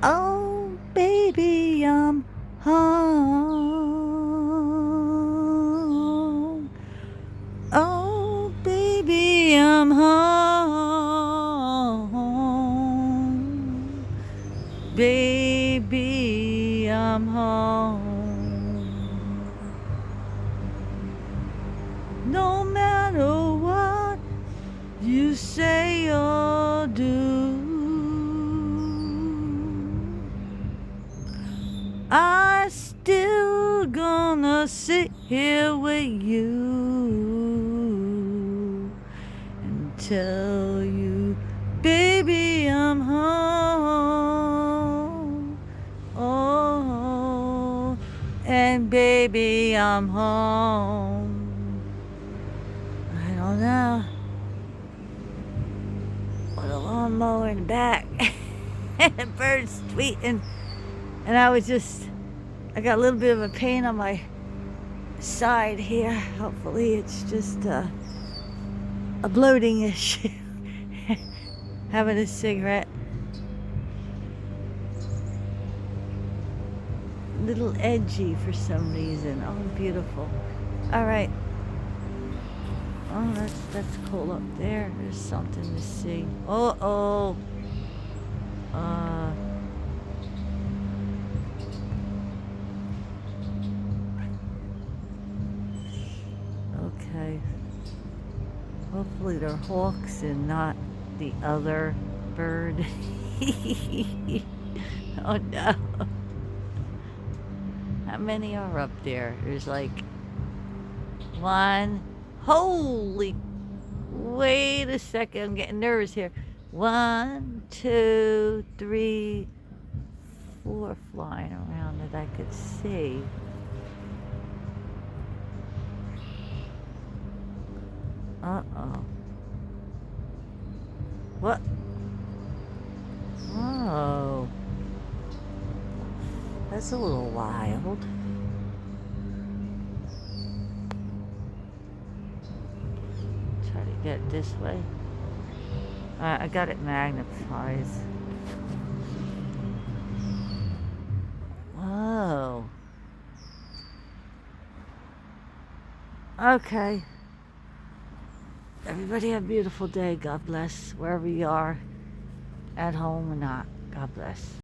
Oh, baby, I'm home. Oh, baby, I'm home. Baby, I'm home. No matter what you say or do, I still gonna sit here with you and tell you, baby, I'm home. Oh, and baby, I'm home. I don't know. With a lawnmower in the back and the birds tweeting, and I got a little bit of a pain on my side here. Hopefully it's just a bloating issue. Having a cigarette. Little edgy for some reason. Oh, beautiful. All right. Oh, that's cool up there. There's something to see. Uh-oh. Okay. Hopefully they're hawks and not the other bird. Oh no. How many are up there? There's like one. Holy. Wait a second. I'm getting nervous here. 1, 2, 3, 4 flying around that I could see. Uh-oh. What? Oh. That's a little wild. Try to get this way. I got it magnified. Whoa. Okay. Everybody have a beautiful day. God bless. Wherever you are. At home or not. God bless.